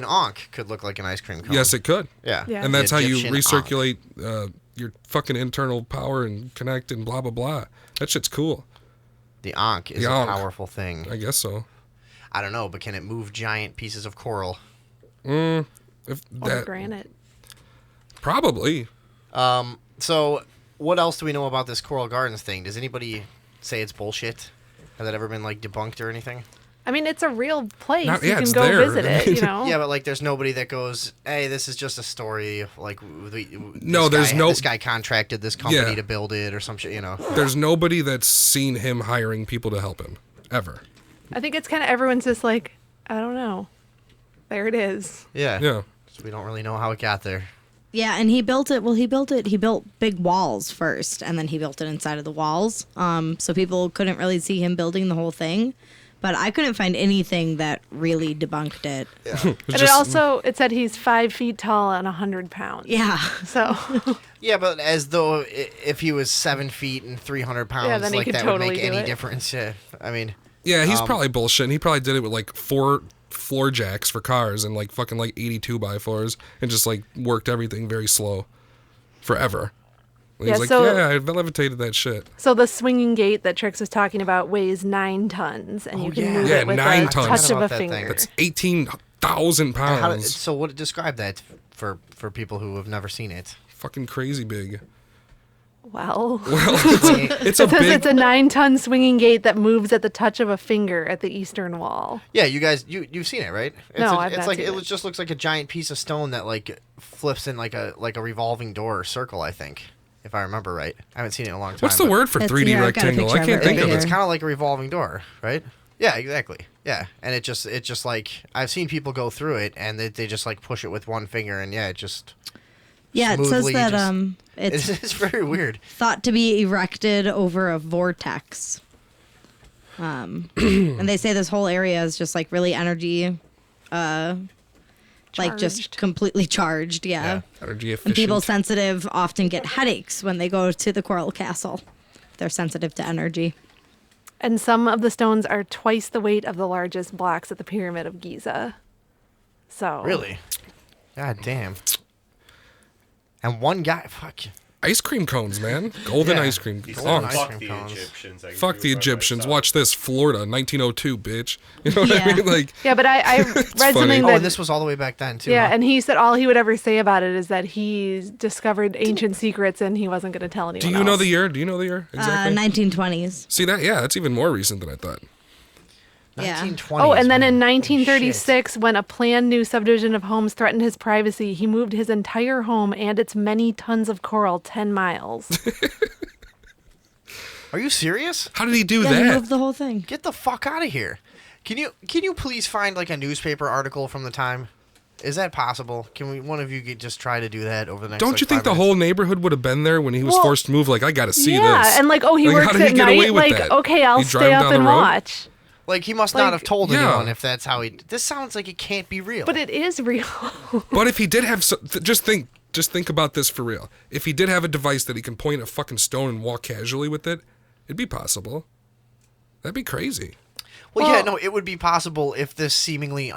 ankh could look like an ice cream cone. Yes, it could. Yeah. Yeah. And The that's how you Egyptian ankh. recirculate your fucking internal power and connect and blah blah blah. That shit's cool. The ankh is The a ankh. powerful thing. I guess so. I don't know, but can it move giant pieces of coral? If Or that granite. probably. So, what else do we know about this Coral Gardens thing? Does anybody say it's bullshit? Has that ever been like debunked or anything? I mean, it's a real place. Not- You yeah, can it's go there. visit it, you know? Yeah, but like, there's nobody that goes, "Hey, this is just a story." Like, No, there's no- this guy contracted this company Yeah. to build it or some shit. There's nobody that's seen him hiring people to help him ever. I think it's kind of everyone's just like, I don't know. There it is. Yeah. Yeah. So we don't really know how it got there. Yeah, and he built it. Well, he built big walls first, and then he built it inside of the walls. So people couldn't really see him building the whole thing. But I couldn't find anything that really debunked it. It's And it just- also, it said he's 5 feet tall and 100 pounds. Yeah. So, Yeah, but as though if he was 7 feet and 300 pounds, Yeah, then he like could that would totally make do any it. difference. Yeah. I mean, yeah, he's probably bullshitting. He probably did it with like 4 floor jacks for cars and like fucking like 82 by 4s and just like worked everything very slow forever. And Yeah, he's like, so- yeah, I levitated that shit. so the swinging gate that Trix was talking about weighs 9 tons, and you can yeah. move Yeah, it with 9 a tons. touch of About a that thing. finger. That's 18,000 and how pounds. so what describe that for people who have never seen it? Fucking crazy big. Well, It's a it says big. it's a 9-ton swinging gate that moves at the touch of a finger at the eastern wall. Yeah, you guys, you've seen it, right? It's No, a- I've it's not like seen it it. just looks like a giant piece of stone that like flips in like a revolving door or circle. I think, if I remember right. I haven't seen it in a long time. What's the but word for It's- 3D yeah, I've got a rectangle? picture I of can't it think right of here. It's it. kind of like a revolving door, right? Yeah, exactly. Yeah, and it just like I've seen people go through it and they just like push it with one finger and yeah, it just Yeah, it says smoothly that just- it's it's very weird. thought to be erected over a vortex. And they say this whole area is just like really energy, like just Charged. completely charged. Yeah. Energy And efficient. people sensitive often get headaches when they go to the Coral Castle. They're sensitive to energy. And some of the stones are twice the weight of the largest blocks at the Pyramid of Giza. So Really? God damn. And one guy, fuck. Ice cream cones, man. Golden Yeah. ice cream He cones. said, ice fuck cream the cones. Egyptians. I can Fuck do the it by Egyptians. myself." Watch this. Florida, 1902, bitch. You know what I Yeah. mean? Like, Yeah, but I read funny. something Oh, that and this was all the way back then too. yeah, huh? and he said all he would ever say about it is that he discovered ancient secrets and he wasn't going to tell anyone. do you know else. the year? Do you know the year exactly? 1920s. See that? Yeah, that's even more recent than I thought. Yeah. 1920s. Oh, and then man. in Holy 1936, when a planned new subdivision of homes threatened his privacy, he moved his entire home and its many tons of coral 10 miles. shit. Are you serious? How did he do Yeah, he that? moved the whole thing. Get the fuck out of here. Can you please find like a newspaper article from the time? Is that possible? Can we one of you just try to do that over the next? Don't like, you think 5 the minutes? whole neighborhood would have been there when he was Well, forced to move? Like, I got to see yeah, this. and like, oh, he Like, how works did he at get night. away with Like, that? okay, I'll He drive stay up down the and road? watch. Like he must not like- have told Yeah. anyone if that's how he. This sounds like it can't be real. But it is real. But if he did have, just think about this for real. If he did have a device that he can point a fucking stone and walk casually with it, it'd be possible. That'd be crazy. well, yeah, well- no, it would be possible if this seemingly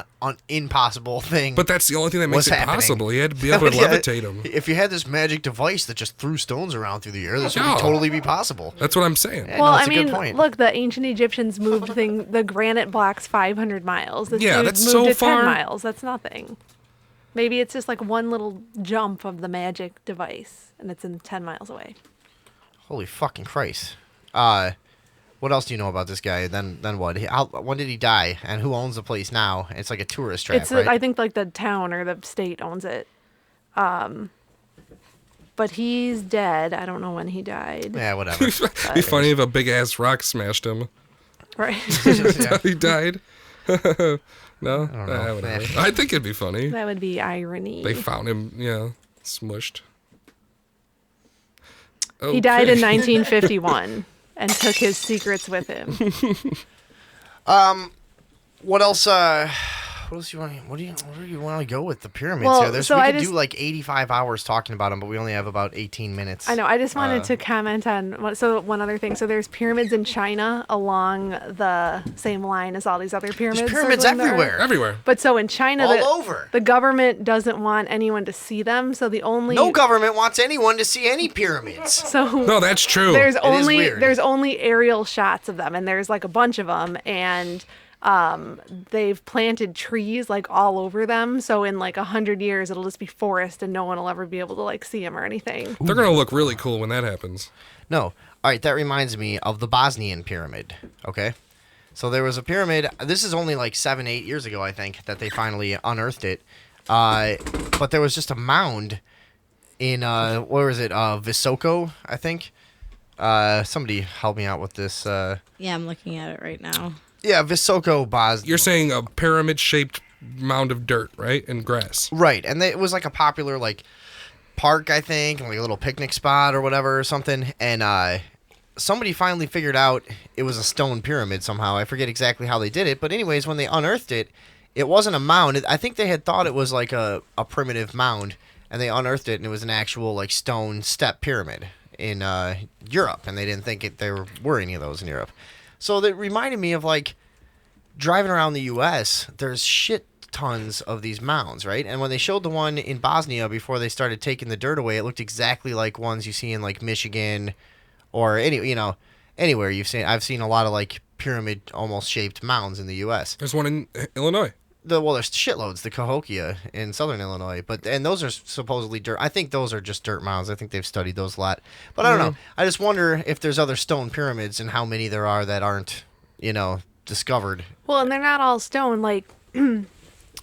impossible thing. But that's the only thing that makes was it happening. possible. He had to be able to Yeah, levitate him. If you had this magic device that just threw stones around through the air, this Yeah. would totally be possible. That's what I'm saying. Yeah. Well, no, it's I a good mean, point. look, the ancient Egyptians moved the granite blocks 500 miles. This Yeah, dude that's moved so it far. 10 miles. That's nothing. Maybe it's just like one little jump of the magic device, and it's in 10 miles away. Holy fucking Christ. What else do you know about this guy? Then what? When did he die? And who owns the place now? It's like a tourist trap, It's right? I think like the town or the state owns it. But he's dead. I don't know when he died. Yeah, whatever. It'd be funny if a big ass rock smashed him. Right. Yeah. He died. No, know. whatever. I think it'd be funny. That would be irony. They found him, smushed. He died in Okay. 1951 and took his secrets with him. What else? What else you want? Where do you want to go with the pyramids Well, here? We so I could just- do like 85 hours talking about them, but we only have about 18 minutes. I know. I just wanted to comment on one other thing. So there's pyramids in China along the same line as all these other pyramids. There's pyramids circling the Earth. everywhere. Everywhere. But so in China, All over. the government doesn't want anyone to see them. So the only No government wants anyone to see any pyramids. so No, that's true. there's only weird. there's only aerial shots of them, and there's like a bunch of them, and they've planted trees like all over them. So in like 100 years, it'll just be forest, and no one will ever be able to like see them or anything. They're gonna look really cool when that happens. No. All right, that reminds me of the Bosnian pyramid. Okay. So there was a pyramid. This is only like 7-8 years ago, I think, that they finally unearthed it. But there was just a mound in where was it? Visoko, I think. Somebody help me out with this. Yeah, I'm looking at it right now. Yeah, Visoko, Bosnia. You're saying a pyramid-shaped mound of dirt, right, and grass. Right, and it was like a popular like park, I think, like a little picnic spot or whatever or something. And somebody finally figured out it was a stone pyramid somehow. I forget exactly how they did it, but anyways, when they unearthed it, it wasn't a mound. I think they had thought it was like a primitive mound, and they unearthed it, and it was an actual like stone step pyramid in Europe, and they didn't think there were any of those in Europe. So that reminded me of like driving around the U.S. There's shit tons of these mounds, right? And when they showed the one in Bosnia before they started taking the dirt away, it looked exactly like ones you see in like Michigan or anywhere you've seen. I've seen a lot of like pyramid almost shaped mounds in the U.S. There's one in Illinois. There's shitloads, the Cahokia in southern Illinois, and those are supposedly dirt. I think those are just dirt mounds. I think they've studied those a lot, but I don't know. I just wonder if there's other stone pyramids and how many there are that aren't, discovered. Well, and they're not all stone. Like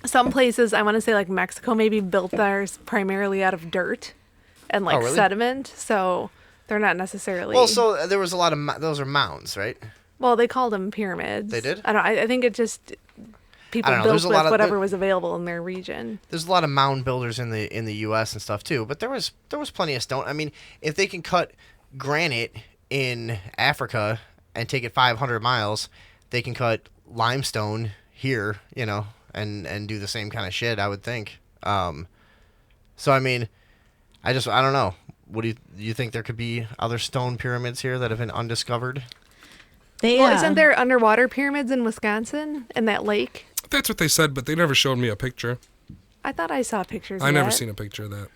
some places, I want to say like Mexico, maybe built theirs primarily out of dirt and like really? sediment. So they're not necessarily. Well, so there was a lot of those are mounds, right? Well, they called them pyramids. They did? I don't. I think it just people I don't know, built there's a with lot of- whatever was available in their region. There's a lot of mound builders in the U.S. and stuff too, but there was plenty of stone. I mean, if they can cut granite in Africa and take it 500 miles, they can cut limestone here, and do the same kind of shit. I would think. So I mean, I don't know. What do you think there could be other stone pyramids here that have been undiscovered? Well, isn't there underwater pyramids in Wisconsin in that lake? That's what they said, but they never showed me a picture. I thought I saw pictures. I of never that. seen a picture of that.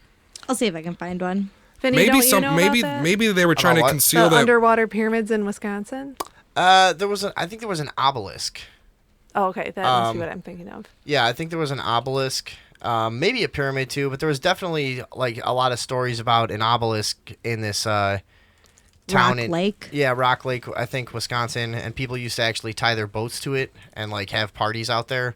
I'll see if I can find one. Vinny, maybe don't you some know maybe about that? maybe they were trying to what? conceal The that. underwater pyramids in Wisconsin. I think there was an obelisk. Oh, okay, that must be what I'm thinking of. Yeah, I think there was an obelisk, maybe a pyramid too, but there was definitely like a lot of stories about an obelisk in this town Rock in Lake? Yeah, Rock Lake, I think Wisconsin, and people used to actually tie their boats to it and like have parties out there,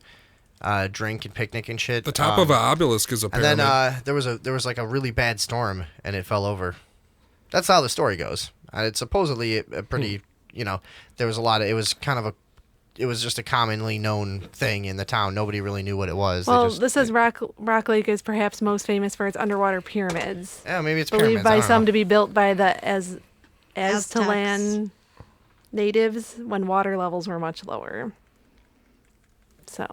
drink and picnic and shit. The top of an obelisk is a and pyramid. then there was like a really bad storm and it fell over. That's how the story goes. It's supposedly a pretty, there was a lot of it was just a commonly known thing in the town. Nobody really knew what it was. Well, this says Rock Lake is perhaps most famous for its underwater pyramids. Yeah, maybe it's Believed pyramids. I by don't some know. to be built by the Aztecs. Aztlan natives when water levels were much lower. So,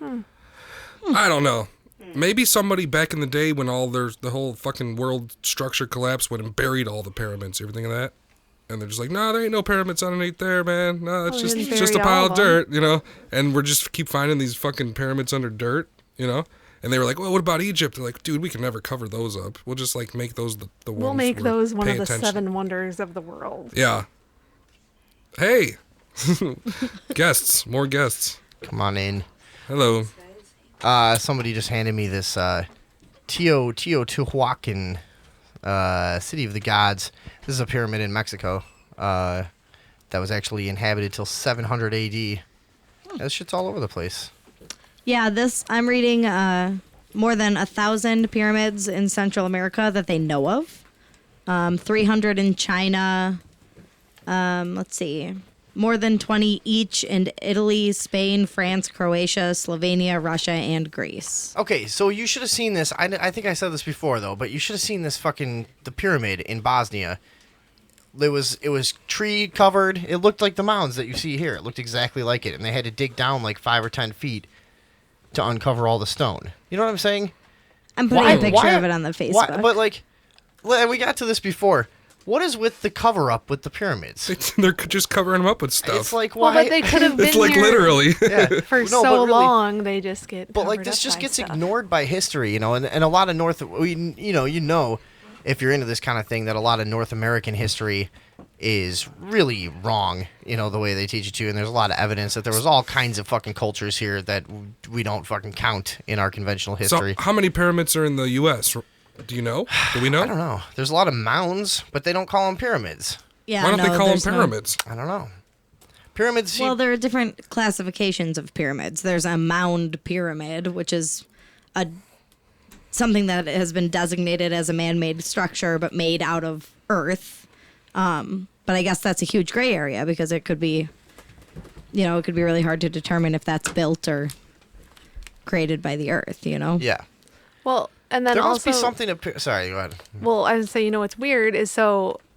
I don't know. Maybe somebody back in the day when the whole fucking world structure collapsed went and buried all the pyramids. You ever think of that? And they're just like, nah, there ain't no pyramids underneath there, man. No, it's Well, just they it's didn't just a bury pile all of of 'em. dirt, And we're just keep finding these fucking pyramids under dirt, And they were like, well, what about Egypt? They're like, dude, we can never cover those up. We'll just like make those the ones. we'll make where those one pay of the attention. 7 wonders of the world. Yeah. Hey, guests, more guests. Come on in. Hello. Somebody just handed me this Teotihuacan, City of the Gods. This is a pyramid in Mexico that was actually inhabited till 700 AD. This shit's all over the place. Yeah, I'm reading more than 1,000 pyramids in Central America that they know of. 300 in China. Let's see. More than 20 each in Italy, Spain, France, Croatia, Slovenia, Russia, and Greece. Okay, so you should have seen this. I think I said this before, though, but you should have seen this the pyramid in Bosnia. It was tree covered. It looked like the mounds that you see here. It looked exactly like it, and they had to dig down like 5 or 10 feet to uncover all the stone. You know what I'm saying? I'm putting a picture of it on the Facebook. But like, and we got to this before. What is with the cover up with the pyramids? They're just covering them up with stuff. It's like Well, why? but they could have been It's like here literally. Yeah. for No, so but really- long. They just get. But like covered this up just by gets stuff. ignored by history, and a lot of if you're into this kind of thing that a lot of North American history is really wrong, the way they teach it to, and there's a lot of evidence that there was all kinds of fucking cultures here that we don't fucking count in our conventional history. So, how many pyramids are in the U.S.? Do you know? Do we know? I don't know. There's a lot of mounds, but they don't call them pyramids. yeah, Why don't they no, call them there's no- pyramids? I don't know. Pyramids. Well, there are different classifications of pyramids. There's a mound pyramid, which is something that has been designated as a man-made structure but made out of earth. But I guess that's a huge gray area because it could be, it could be really hard to determine if that's built or created by the earth, yeah. Well, and then There also must be something to. Sorry, go ahead. Well, I would say, what's weird is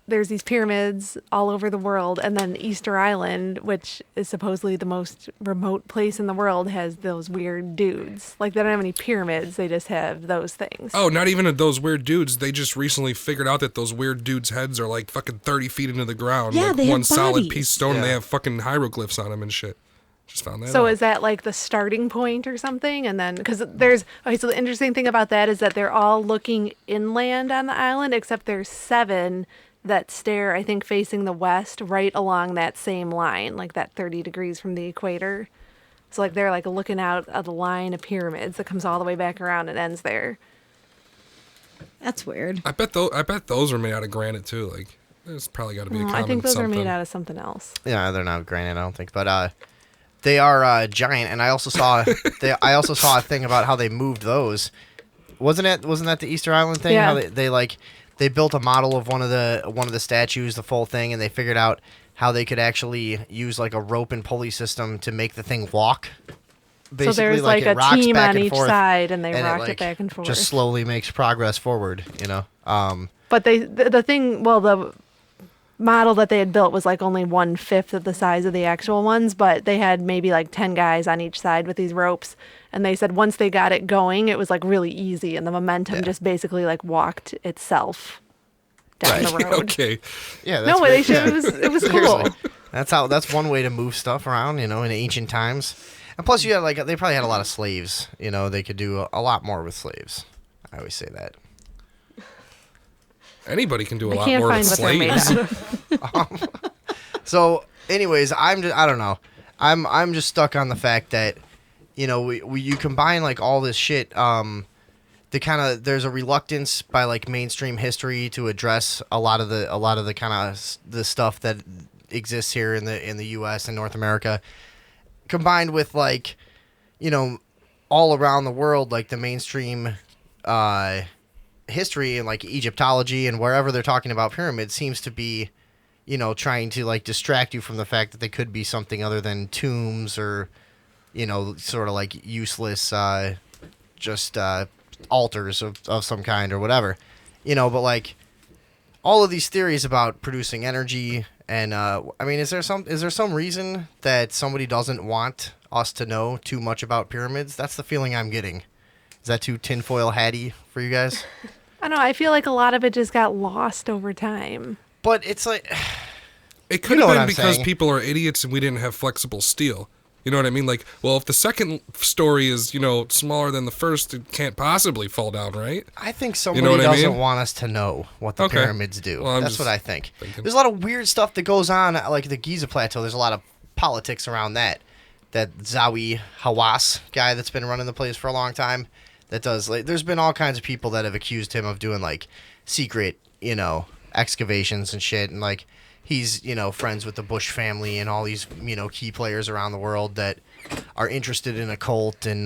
there's these pyramids all over the world, and then Easter Island, which is supposedly the most remote place in the world, has those weird dudes. Like, they don't have any pyramids, they just have those things. Oh, not even those weird dudes. They just recently figured out that those weird dudes' heads are like fucking 30 feet into the ground. Yeah, like they have one solid bodies. piece of stone, and they Yeah. have fucking hieroglyphs on them and shit. Just found that So out. is that like the starting point or something? And then, because so the interesting thing about that is that they're all looking inland on the island, except there's 7 that stare, I think, facing the west, right along that same line, like that 30 degrees from the equator. So like they're like looking out of the line of pyramids that comes all the way back around and ends there. That's weird. I bet those are made out of granite too. Like, there's probably got to be a common I think those something. are made out of something else. Yeah, they're not granite, I don't think, but they are giant. And I also saw a thing about how they moved those. Wasn't that the Easter Island thing? Yeah. How they built a model of one of the statues, the full thing, and they figured out how they could actually use like a rope and pulley system to make the thing walk. Basically, So there's like it a rocks team back on and each forth, side, and they and rock it back and forth. just slowly makes progress forward. But the thing, the model that they had built was like only 1/5 of the size of the actual ones, but they had maybe like 10 guys on each side with these ropes. And they said once they got it going, it was like really easy, and the momentum just basically like walked itself down the road. Okay. Yeah, No, that's it was cool. Seriously. That's one way to move stuff around, in ancient times. And plus, you had they probably had a lot of slaves. They could do a lot more with slaves. I always say that. Anybody can do a I lot can't more find with what they're made slaves. out of. So, anyways, I don't know. I'm just stuck on the fact that, you know, you combine like all this shit. There's a reluctance by like mainstream history to address a lot of the kind of the stuff that exists here in the U.S. and North America, combined with like, you know, all around the world, like the mainstream history and like Egyptology and wherever they're talking about pyramids seems to be, you know, trying to like distract you from the fact that they could be something other than tombs or, you know, sort of like useless just altars of some kind or whatever, you know. But like all of these theories about producing energy and I mean, is there some reason that somebody doesn't want us to know too much about pyramids? That's the feeling I'm getting. Is that too tinfoil hatty for you guys? I don't know. I feel like a lot of it just got lost over time. But it's like, It could know have what been I'm because saying. people are idiots and we didn't have flexible steel. You know what I mean? Like, well, if the second story is, you know, smaller than the first, it can't possibly fall down, right? I think somebody what I doesn't mean? want us to know what the Okay. pyramids do. Well, I'm That's just what I think. thinking. There's a lot of weird stuff that goes on, like the Giza Plateau. There's a lot of politics around that. That Zawi Hawass guy that's been running the place for a long time, that does like. There's been all kinds of people that have accused him of doing like secret, you know, excavations and shit, and like he's, you know, friends with the Bush family and all these, you know, key players around the world that are interested in occult and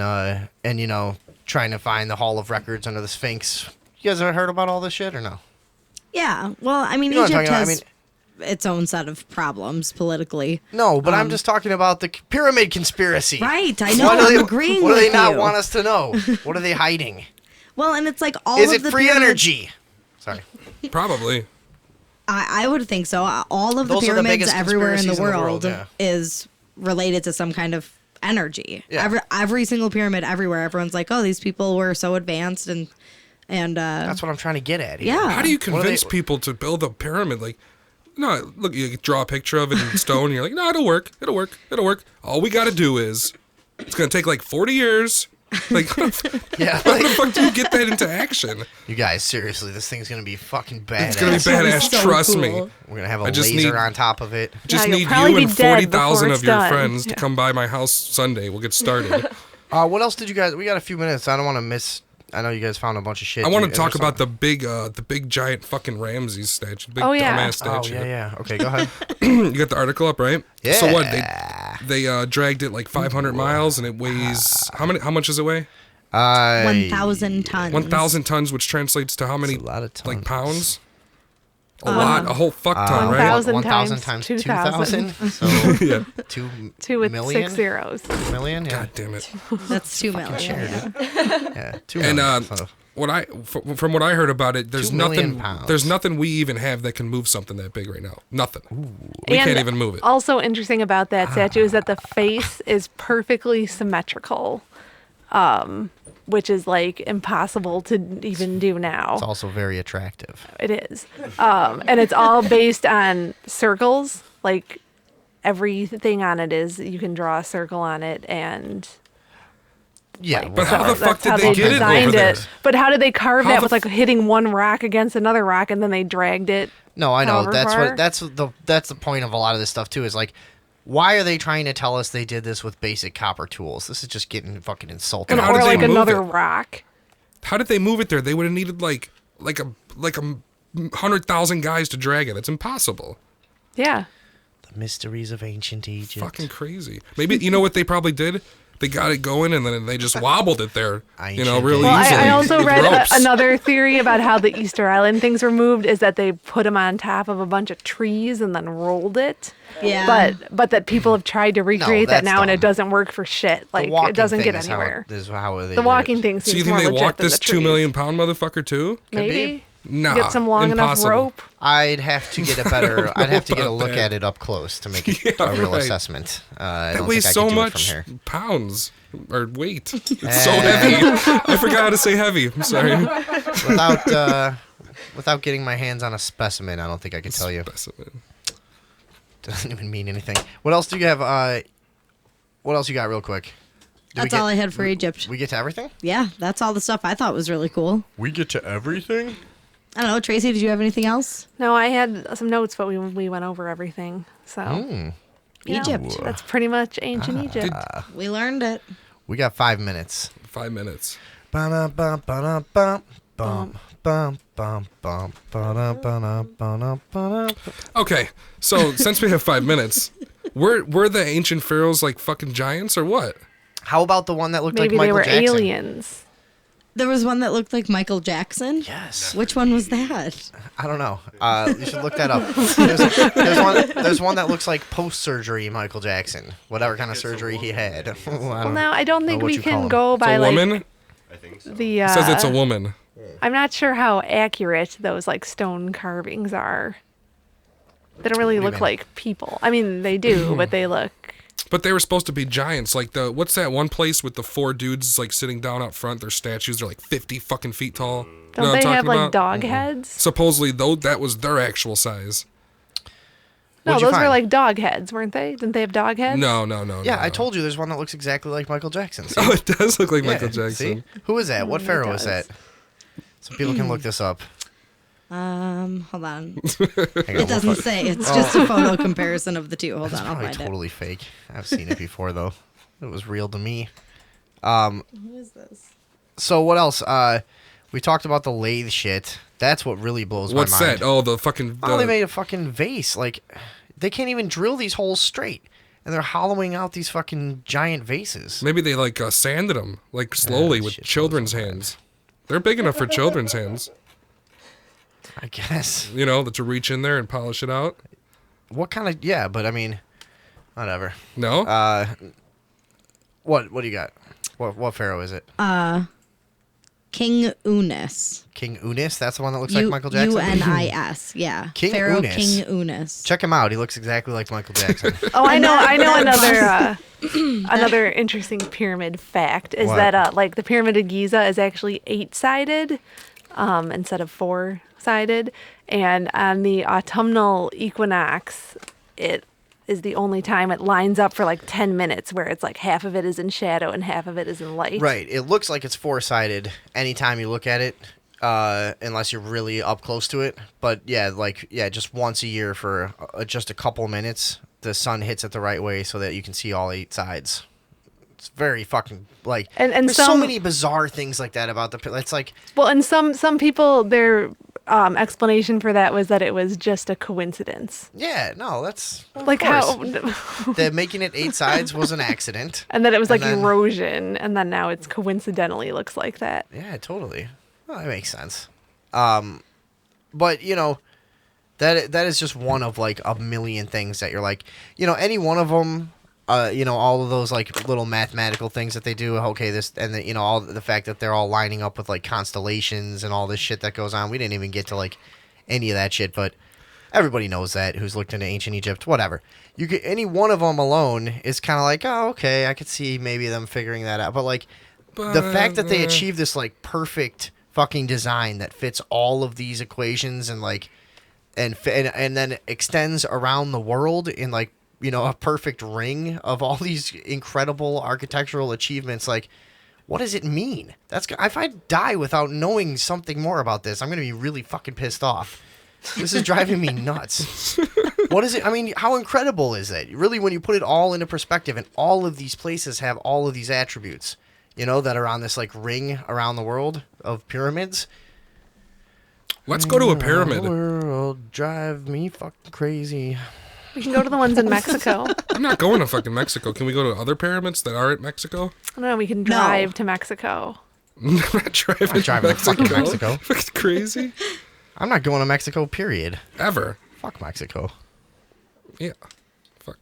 you know, trying to find the Hall of Records under the Sphinx. You guys ever heard about all this shit or no? Yeah. Well, I mean, You know what I'm Egypt talking about? has its own set of problems politically. No, but I'm just talking about the pyramid conspiracy. Right. I know. What do I'm they, agreeing what do they with not you. want us to know? What are they hiding? Well, and it's like all Is of it the free pyramids- energy? Sorry. Probably. I would think so. All of the Those are the pyramids biggest everywhere in the conspiracies in the world, world yeah. is related to some kind of energy. Yeah. Every single pyramid everywhere, everyone's like, oh, these people were so advanced and That's what I'm trying to get at here. yeah. How do you What are convince they- people to build a pyramid? Like, no, look, you draw a picture of it in stone, and you're like, no, it'll work. All we got to do is, it's going to take like 40 years. Like, how Yeah. the fuck do you get that into action? You guys, seriously, this thing's gonna be fucking badass. It's going to be gonna be badass, so trust me. cool. We're gonna have a I just laser need- on top of it. Just you'll need probably you be and dead 40,000 before of it's your done. friends to Yeah. come by my house Sunday. We'll get started. What else did you guys? We got a few minutes. I don't want to miss. I know you guys found a bunch of shit. I want Do to you- talk is there about the big giant fucking Ramses statue. Big Oh, yeah. dumbass something- statue. Oh yeah. Okay, go ahead. You got the article up, right? Yeah. So what? They dragged it like 500 miles and it weighs how much does it weigh? 1,000 tons. 1,000 tons, which translates to how many? That's a lot of tons. Like pounds? A lot, a whole fuck ton, right? 1,000 1,000 times times 2,000. 2,000. So Yeah. 2 with million? 6 zeros. million. Yeah. God damn it. That's 2 million. Share, Yeah. dude. Yeah. 2 And million. So, from what I heard about it, there's 2 million nothing. pounds. There's nothing we even have that can move something that big right now. Nothing. We And can't even move it. Also interesting about that statue is that the face is perfectly symmetrical, which is like impossible to even do now. it's also very attractive. It is. And it's all based on circles. Like everything on it is, you can draw a circle on it. And Yeah. But how the that's fuck did how they get it designed over there? But how did they carve How that the with like hitting one rock against another rock and then they dragged it? No, I know. however far? That's the point of a lot of this stuff too. Is like, why are they trying to tell us they did this with basic copper tools? This is just getting fucking insulting. And how Or did they like move another it? rock. How did they move it there? They would have needed like a 100,000 guys to drag it. It's impossible. Yeah. The mysteries of ancient Egypt. Fucking crazy. Maybe you know what they probably did? They got it going and then they just wobbled it there. Ancient Really Well, easily. I also with read ropes. another theory about how the Easter Island things were moved is that they put them on top of a bunch of trees and then rolled it. Yeah. But that people have tried to recreate that that's now and it dumb. doesn't work for shit. The Like walking it doesn't thing get is how anywhere. is how they The did walking it. thing So seems you think more they legit walked than this the 2 trees. million pound motherfucker too? Maybe. Nah. Get some long impossible. enough rope. I'd have to get a better. I'd have to get a about look that. at it up close to make it Yeah, a real right. assessment. I That don't weighs think I so could do much it from here. pounds or weight. It's so heavy. I forgot how to say heavy. I'm sorry. Without getting my hands on a specimen, I don't think I could tell you. Specimen. Doesn't even mean anything. What else do you have? What else you got, real quick? That's all I had for Egypt. We get to everything. Yeah, that's all the stuff I thought was really cool. We get to everything. I don't know. Tracy, did you have anything else? No, I had some notes, but we went over everything. So you know, Egypt. that's pretty much ancient Egypt. We learned it. We got 5 minutes. 5 minutes. Bum, bum, bum, bum, bum, bum, bum, bum, bum. Okay, so since we have 5 minutes, were the ancient pharaohs like fucking giants or what? How about the one that looked Maybe like they Michael were Jackson? aliens. There was one that looked like Michael Jackson. Yes. Which one was that? I don't know. You should look that up. There's one that looks like post-surgery Michael Jackson. Whatever kind of surgery he had. Well, now I don't think what we you call can 'em. go It's by a like woman? I think so. the. It says it's a woman. I'm not sure how accurate those like stone carvings are. They don't really What do you look mean? like people. I mean, they do, but they look. But they were supposed to be giants. Like what's that one place with the 4 dudes like sitting down out front? Their statues are like 50 fucking feet tall. You know Don't what I'm they have talking like about? dog heads? Supposedly, though, that was their actual size. No, What'd you those were find? like dog heads, weren't they? Didn't they have dog heads? No. Yeah, no. I told you there's one that looks exactly like Michael Jackson. See? Oh, it does look like Yeah, Michael Jackson. See? Who is that? What it pharaoh is does. that? So people can look this up. Hold on. Hang on, It doesn't say. It's just a photo comparison of the two. Hold It's on, I'll probably find totally fake. I've seen it before though. It was real to me. it. Who is this? So what else? We talked about the lathe shit. That's what really blows What's my mind. that? Oh, the fucking. Oh, they made a fucking vase. Like, they can't even drill these holes straight, and they're hollowing out these fucking giant vases. Maybe they like sanded them like slowly that with shit children's blows my hands. They're big enough for children's hands. I guess. You know, to reach in there and polish it out. What kind of? Yeah, but I mean, whatever. No. What do you got? What pharaoh is it? King Unis. King Unis. That's the one that looks like Michael Jackson. Unis. Yeah. King Pharaoh Unis. King Unis. Check him out. He looks exactly like Michael Jackson. Oh, I know another another interesting pyramid fact is What? that like the Pyramid of Giza is actually 8-sided instead of 4-sided, and on the autumnal equinox, it is the only time it lines up for like 10 minutes, where it's like half of it is in shadow and half of it is in light. Right. It looks like it's 4-sided anytime you look at it, unless you're really up close to it. But yeah, just once a year for just a couple minutes, the sun hits it the right way so that you can see all 8 sides. It's very fucking like. And there's so some- many bizarre things like that about the. It's like Well, and some people, their explanation for that was that it was just a coincidence. yeah, no, that's of Like course. how, that making it 8 sides was an accident. and then it was like And then- erosion, and then now it's coincidentally looks like that. Yeah, totally. Well, that makes sense. But you know, that is just one of like a million things that you're like, you know, any one of them. You know, all of those like little mathematical things that they do. Okay, this and the, you know, all the fact that they're all lining up with like constellations and all this shit that goes on. We didn't even get to like any of that shit, but everybody knows that who's looked into ancient Egypt. Whatever. You could any one of them alone is kind of like, oh, okay, I could see maybe them figuring that out. But like the fact that they achieved this like perfect fucking design that fits all of these equations and like and then extends around the world in like, you know, a perfect ring of all these incredible architectural achievements. Like, what does it mean? If I die without knowing something more about this, I'm gonna be really fucking pissed off. This is driving me nuts. What is it? I mean, how incredible is it? Really, when you put it all into perspective, and all of these places have all of these attributes, you know, that are on this like ring around the world of pyramids. Let's go to a pyramid. The world drive me fucking crazy. We can go to the ones in Mexico. I'm not going to fucking Mexico. Can we go to other pyramids that are at Mexico? I don't know. We can drive to Mexico. I'm not driving, I'm driving to fucking Mexico. Fucking crazy. I'm not going to Mexico, period. Ever. Fuck Mexico. Yeah. Fuck.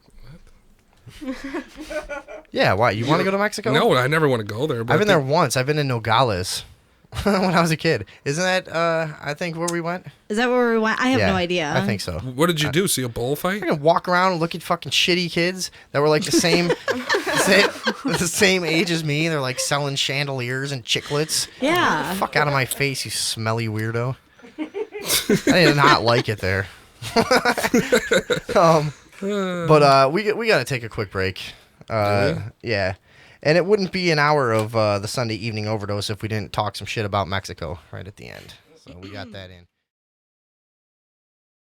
Yeah, why? You want to go to Mexico? No, I never want to go there. But I've been there once. I've been in Nogales when I was a kid. Isn't that, I think, where we went? Is that where we went? I have Yeah, no idea. I think so. What did you do? See a bullfight? I can walk around and look at fucking shitty kids that were like the same, the same age as me. They're like selling chandeliers and chiclets. Yeah. Fuck out of my face, you smelly weirdo. I did not like it there. But we got to take a quick break. Yeah. And it wouldn't be an hour of the Sunday evening overdose if we didn't talk some shit about Mexico right at the end. So we got that in.